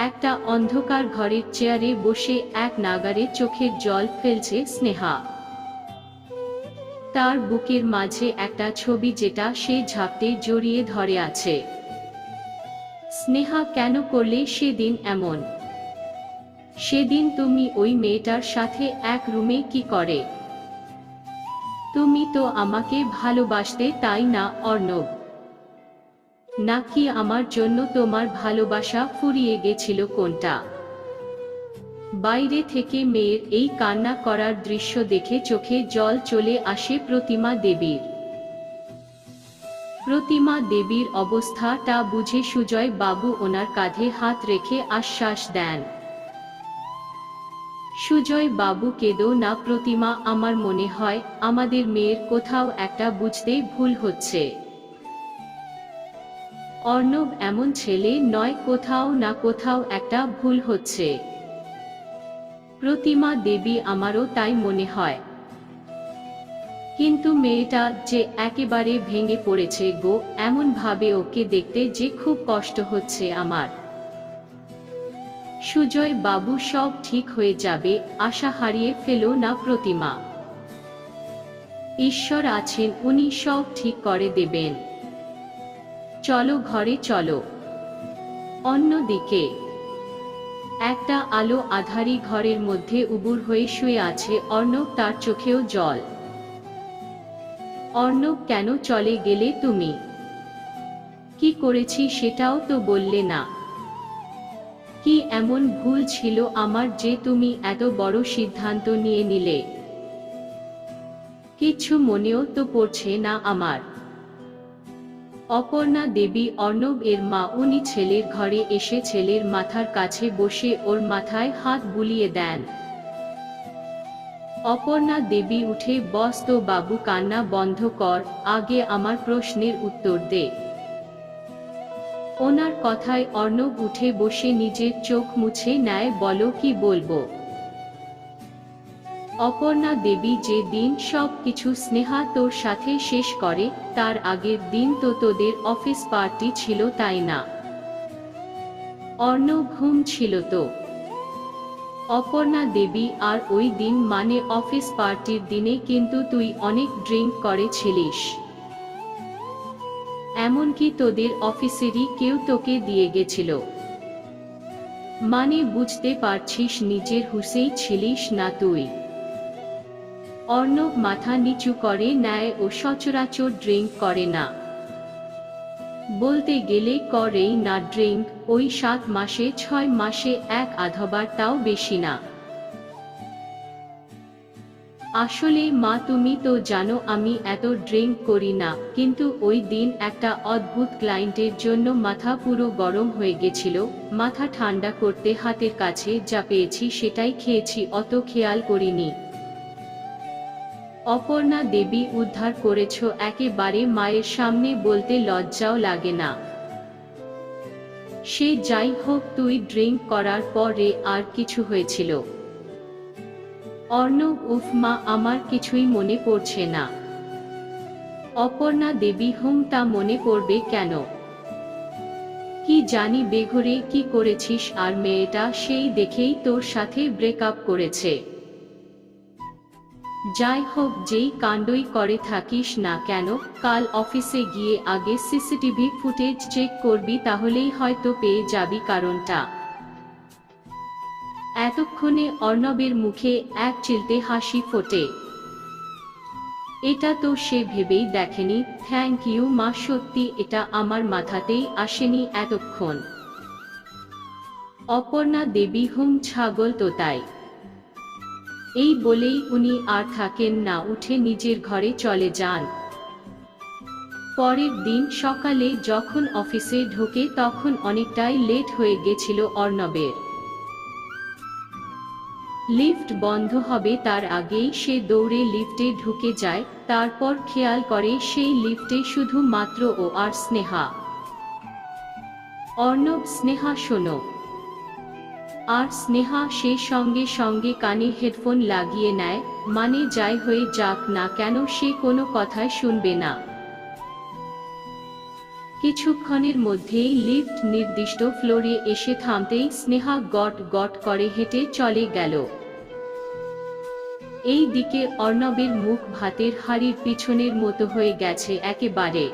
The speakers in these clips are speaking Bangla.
একটা অন্ধকার ঘরের চেয়ারে বসে এক নাগারে চোখের জল ফেলছে স্নেহা। তার বুকের মাঝে একটা ছবি যেটা সে ঝাপটে জড়িয়ে ধরে আছে। স্নেহা, কেন করলে সেদিন এমন? সেদিন তুমি ওই মেয়েটার সাথে এক রুমে কি করে? তুমি তো আমাকে ভালোবাসতে, তাই না অর্ণব? নাকি আমার জন্য তোমার ভালোবাসা ফুরিয়ে গেছিল কোনটা? বাইরে থেকে মেয়ের এই কান্না করার দৃশ্য দেখে চোখে জল চলে আসে প্রতিমা দেবীর। প্রতিমা দেবীর অবস্থাটা বুঝে সুজয় বাবু ওনার কাঁধে হাত রেখে আশ্বাস দেন। সুজয় বাবু, কেঁদো না প্রতিমা, আমার মনে হয় আমাদের মেয়ের কোথাও একটা বুঝতে ভুল হচ্ছে। অর্ণব এমন ছেলে নয়, কোথাও না কোথাও একটা ভুল হচ্ছে। প্রতিমা দেবী, আমারও তাই মনে হয়। কিন্তু মেয়েটা যে একেবারে ভেঙে পড়েছে গো, এমন ভাবে ওকে দেখতে যে খুব কষ্ট হচ্ছে আমার। সুজয় বাবু, সব ঠিক হয়ে যাবে, আশা হারিয়ে ফেলো না প্রতিমা। ঈশ্বর আছেন, উনি সব ঠিক করে দেবেন। চলো ঘরে চলো। অন্যদিকে একটা আলো আধারী ঘরের মধ্যে উবুর হয়ে শুয়ে আছে অর্ণব, তার চোখেও জল। অর্ণব, কেন চলে গেলে তুমি? কি করেছি সেটাও তো বললে না। কি এমন ভুল ছিল আমার যে তুমি এত বড় সিদ্ধান্ত নিয়ে নিলে? কিছু মনেও তো পড়ছে না আমার। অপর্ণা দেবী, অর্ণব এর মা, উনি ছেলের ঘরে এসে ছেলের মাথার কাছে বসে ওর মাথায় হাত বুলিয়ে দেন। অপর্ণা দেবী, উঠে বস তো বাবু, কান্না বন্ধ কর, আগে আমার প্রশ্নের উত্তর দে। ওনার কথায় অর্ণব উঠে বসে নিজের চোখ মুছে নেয়। বলো, কি বলবো? অপর্ণা দেবী, যে দিন সব কিছু স্নেহা তোর সাথে শেষ করে, তার আগের দিন তো তোদের অফিস পার্টি ছিল, তাই না? অর্ণব, ঘুম ছিল তো। অপর্ণা দেবী, আর ওই দিন মানে অফিস পার্টির দিনে কিন্তু তুই অনেক ড্রিঙ্ক করেছিলিস। এমনকি তোদের অফিসেরই কেউ তোকে দিয়ে গেছিল। মানে বুঝতে পারছিস নিজের হুঁশেই ছিলিস না তুই। অর্ণব মাথা নিচু করে নেয়, ও সচরাচর ড্রিঙ্ক করে না। বলতে গেলে করেই না ড্রিঙ্ক, ওই 7 মাসে 6 মাসে এক আধবার, তাও বেশি না। আসলে মা, তুমি তো জানো আমি এত ড্রিঙ্ক করি না, কিন্তু ওই দিন একটা অদ্ভুত ক্লায়েন্টের জন্য মাথা পুরো গরম হয়ে গেছিল। মাথা ঠান্ডা করতে হাতের কাছে যা পেয়েছি সেটাই খেয়েছি, অত খেয়াল করিনি। অপর্ণা দেবী, উদ্ধার করেছো একেবারে, মায়ের সামনে বলতে লজ্জাও লাগে না? সে যাই হোক, তুই ড্রিঙ্ক করার পরে আর কিছু হয়েছিল? অর্ণব, উফ মা, আমার কিছুই মনে পড়ছে না। অপর্ণা দেবী, তা মনে পড়বে কেন? কি জানি বেঘরে কি করেছিস, আর মেয়েটা সেই দেখেই তোর সাথে ব্রেকআপ করেছে। যাই হোক, যেই কাণ্ডই করে থাকিস না কেন, কাল অফিসে গিয়ে আগে সিসিটিভি ফুটেজ চেক করবি, তাহলেই হয়তো পেয়ে যাবি কারণটা। এতক্ষণে অর্ণবের মুখে এক চিলতে হাসি ফোটে। এটা তো সে ভেবেই দেখেনি। থ্যাংক ইউ মা, সত্যি এটা আমার মাথাতেই আসেনি এতক্ষণ। অপর্ণা দেবী, ছাগল তো তাই। এই বলেই উনি আর থাকেন না, উঠে নিজের ঘরে চলে যান। পরের দিন সকালে যখন অফিসে ঢোকে তখন অনেকটাই লেট হয়ে গেছিল অর্ণবের। লিফট বন্ধ হবে তার আগেই সে দৌড়ে লিফটে ঢুকে যায়, তারপর খেয়াল করে সেই লিফটে শুধু মাত্র ও আর স্নেহা। অর্ণব, স্নেহা শোনো। আর স্নেহা সে সঙ্গে সঙ্গে কানে হেডফোন লাগিয়ে নেয়, মানে যাই হয়ে যাক না কেন সে কোনো কথাই শুনবে না। কিছুক্ষণের মধ্যেই লিফট নির্দিষ্ট ফ্লোরে এসে থামতেই স্নেহা গট গট করে হেঁটে চলে গেল। এই দিকে অর্ণবের মুখ ভাতের হাঁড়ির পিছনের মতো হয়ে গেছে একেবারে।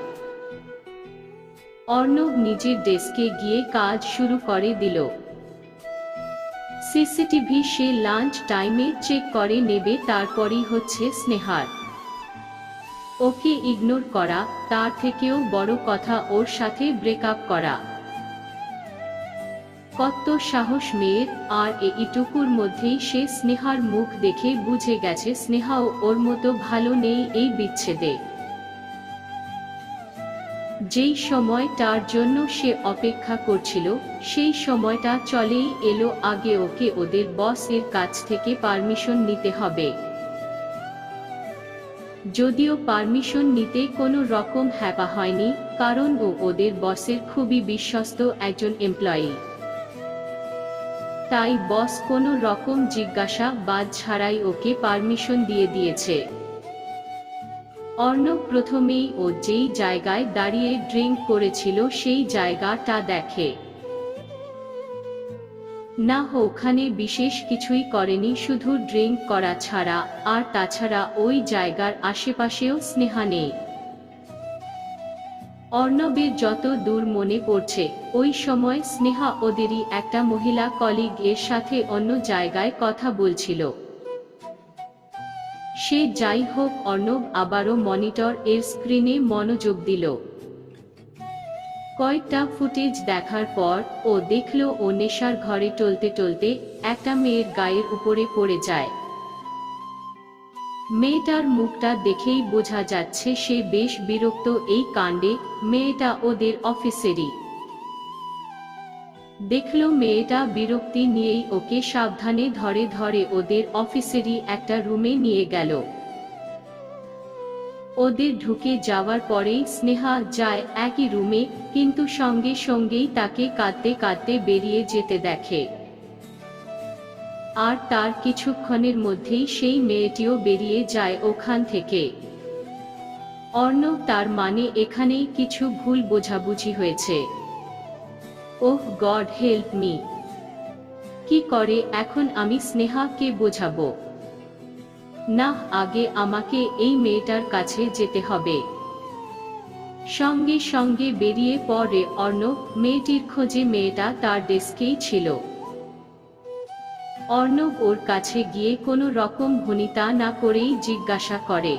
অর্ণব নিজের ডেস্কে গিয়ে কাজ শুরু করে দিল। সিসিটিভি সে লাঞ্চ টাইমে চেক করে নেবে, তারপরই হচ্ছে স্নেহার। ওকে ইগনোর করা, তার থেকেও বড় কথা ওর সাথে ব্রেকআপ করা। কত সাহস মেয়ের! আর এইটুকুর মধ্যেই সে স্নেহার মুখ দেখে বুঝে গেছে স্নেহাও ওর মতো ভালো নেই এই বিচ্ছেদে। যেই সময়টার জন্য সে অপেক্ষা করছিল সেই সময়টা চলেই এলো। আগে ওকে ওদের বসের কাছ থেকে পারমিশন নিতে হবে। যদিও পারমিশন নিতে কোনো রকম হ্যাপা হয়নি, কারণ ও ওদের বসের খুবই বিশ্বস্ত একজন এমপ্লয়ি। তাই বস কোনো রকম জিজ্ঞাসাবাদ ছাড়াই ওকে পারমিশন দিয়ে দিয়েছে। অর্ণব প্রথমেই ও যেই জায়গায় দাঁড়িয়ে ড্রিঙ্ক করেছিল সেই জায়গাটা দেখে। না, ওখানে বিশেষ কিছুই করেনি, শুধু ড্রিঙ্ক করা ছাড়া। আর তাছাড়া ওই জায়গার আশেপাশেও স্নেহা নেই। অর্ণবের যত দূর মনে পড়ছে ওই সময় স্নেহা ওদেরই একটা মহিলা কলিগ এর সাথে অন্য জায়গায় কথা বলছিল। সে যাই হোক, অর্ণব আবারও মনিটর এর স্ক্রিনে মনোযোগ দিল। কয়েকটা ফুটেজ দেখার পর ও দেখল ও নেশার ঘরে টলতে টলতে একটা মেয়ের গায়ের উপরে পড়ে যায়। মেয়েটার মুখটা দেখেই বোঝা যাচ্ছে সে বেশ বিরক্ত এই কাণ্ডে। মেয়েটা ওদের অফিসেরই। দেখল মেয়েটা বিরক্তি নিয়েই ওকে সাবধানে ধরে ধরে ওদের অফিসেরই একটা রুমে নিয়ে গেল। ওদের ঢুকে যাওয়ার পরেই স্নেহা যায় একই রুমে, কিন্তু সঙ্গে সঙ্গেই তাকে কাঁদতে কাঁদতে বেরিয়ে যেতে দেখে। আর তার কিছুক্ষণের মধ্যেই সেই মেয়েটিও বেরিয়ে যায় ওখান থেকে। অর্ণব, তার মানে এখানেই কিছু ভুল বোঝাবুঝি হয়েছে। ওহ গড হেল্প মি! কি করে এখন আমি স্নেহাকে বোঝাবো? না, আগে আমাকে এই মেয়েটার কাছে যেতে হবে। সঙ্গে সঙ্গে বেরিয়ে পড়ে অর্ণব। মেয়েটির খোঁজে মেয়েটা তার ডেস্কেই ছিল। অর্ণব ওর কাছে গিয়ে কোনো রকম ভনিতা না করেই জিজ্ঞাসা করে,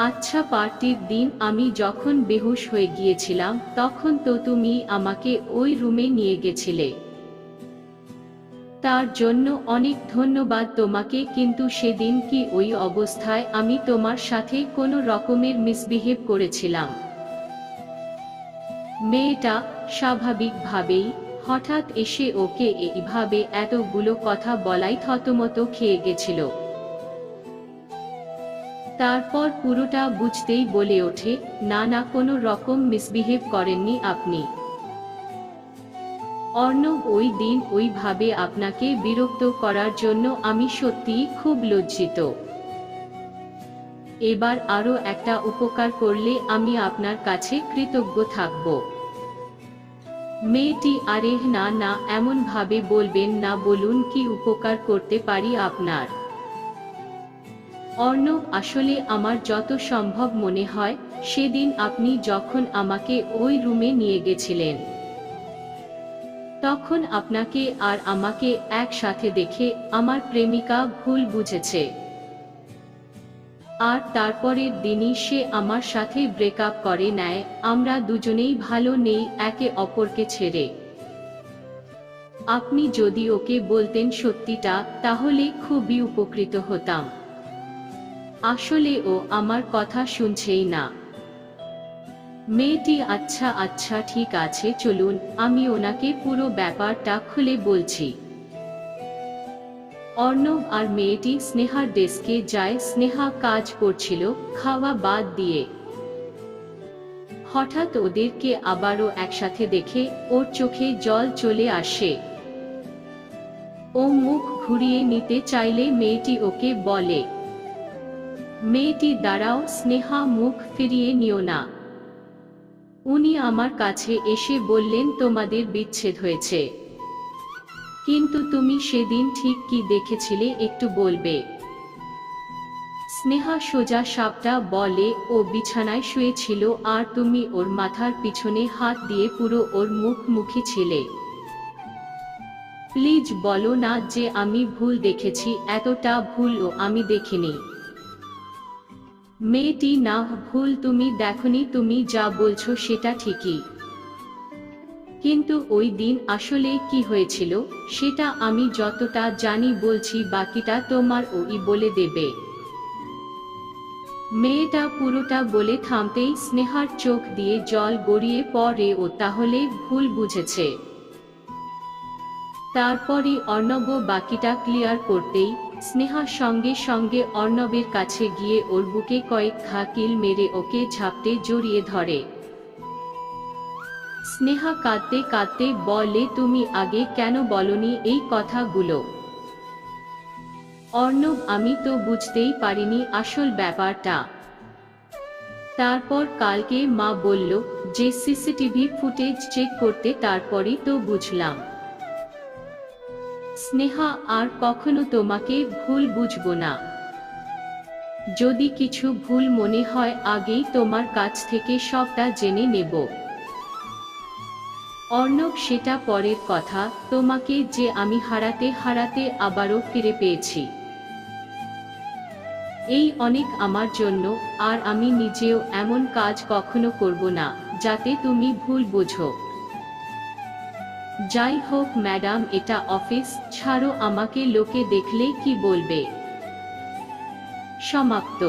আচ্ছা, পার্টির দিন আমি যখন বেহুশ হয়ে গিয়েছিলাম তখন তো তুমি আমাকে ওই রুমে নিয়ে গেছিলে। তার জন্য অনেক ধন্যবাদ তোমাকে, কিন্তু সেদিন কি ওই অবস্থায় আমি তোমার সাথে কোনো রকমের মিসবিহেভ করেছিলাম? মেয়েটা স্বাভাবিকভাবেই হঠাৎ এসে ওকে এইভাবে এতগুলো কথা বলাই থতমত খেয়ে গেছিল। তারপর পুরোটা বুঝতেই বলে ওঠে, না না, কোনো রকম মিসবিহেভ করেননি আপনি। অর্ণব, ওই দিন ওইভাবে আপনাকে বিরক্ত করার জন্য আমি সত্যিই খুব লজ্জিত। এবার আরও একটা উপকার করলে আমি আপনার কাছে কৃতজ্ঞ থাকব। মেয়েটি, আরে না না, এমন ভাবে বলবেন না, বলুন কি উপকার করতে পারি আপনার? অর্ণব, আসলে আমার যত সম্ভব মনে হয় সেদিন আপনি যখন আমাকে ওই রুমে নিয়ে গেছিলেন তখন আপনাকে আর আমাকে একসাথে দেখে আমার প্রেমিকা ভুল বুঝেছে। আর তারপরের দিনই সে আমার সাথে ব্রেকআপ করে নেয়। আমরা দুজনেই ভালো নেই একে অপরকে ছেড়ে। আপনি যদি ওকে বলতেন সত্যিটা তাহলে খুবই উপকৃত হতাম। আসলে ও আমার কথা শুনছেই না। মেয়েটি, আচ্ছা আচ্ছা ঠিক আছে, চলুন আমি ওনাকে পুরো ব্যাপারটা খুলে বলছি। অর্ণব আর মেয়েটি স্নেহার ডেস্কে যায়। স্নেহা কাজ করছিল খাওয়া বাদ দিয়ে। হঠাৎ ওদেরকে আবারও একসাথে দেখে ওর চোখে জল চলে আসে। ও মুখ ঘুরিয়ে নিতে চাইলে মেয়েটি ওকে বলে, মেয়েটি, দাঁড়াও স্নেহা, মুখ ফিরিয়ে নিও না। উনি আমার কাছে এসে বললেন তোমাদের বিচ্ছেদ হয়েছে, কিন্তু তুমি সেদিন ঠিক কি দেখেছিলে একটু বলবে? স্নেহা সোজা সাপটা বলে, ও বিছানায় শুয়েছিল আর তুমি ওর মাথার পিছনে হাত দিয়ে পুরো ওর মুখোমুখি ছিলে। প্লিজ বলো না যে আমি ভুল দেখেছি, এতটা ভুলও আমি দেখিনি। মেয়েটি না, ভুল তুমি দেখনি, তুমি যা বলছো সেটা ঠিকই, কিন্তু ওই দিন আসলে কি হয়েছিল সেটা আমি যতটা জানি বলছি, বাকিটা তোমার ওই বলে দেবে। মেয়েটা পুরোটা বলে থামতেই স্নেহার চোখ দিয়ে জল গড়িয়ে পড়ে, ও তাহলে ভুল বুঝেছে। তারপরই অর্ণব বাকিটা ক্লিয়ার করতেই স্নেহা সঙ্গে সঙ্গে অর্ণবের কাছে গিয়ে ওর বুকে কয়েক ঘা কিল মেরে ওকে ঝাপটে জড়িয়ে ধরে। স্নেহা কাঁদতে কাঁদতে বলে, তুমি আগে কেন বলনি এই কথাগুলো? অর্ণব, আমি তো বুঝতেই পারিনি আসল ব্যাপারটা। তারপর কালকে মা বলল যে সিসিটিভি ফুটেজ চেক করতে, তারপরই তো বুঝলাম। স্নেহা, আর কখনো তোমাকে ভুল বুঝবো না। যদি কিছু ভুল মনে হয় আগেই তোমার কাছ থেকে সবটা জেনে নেব। অর্ণব, সেটা পরের কথা, তোমাকে যে আমি হারাতে হারাতে আবারও ফিরে পেয়েছি, এই অনেক আমার জন্য। আর আমি নিজেও এমন কাজ কখনো করব না যাতে তুমি ভুল বোঝো। যাই হোক ম্যাডাম, এটা অফিস, ছাড়ো আমাকে, লোকে দেখলে কি বলবে। সমাপ্ত।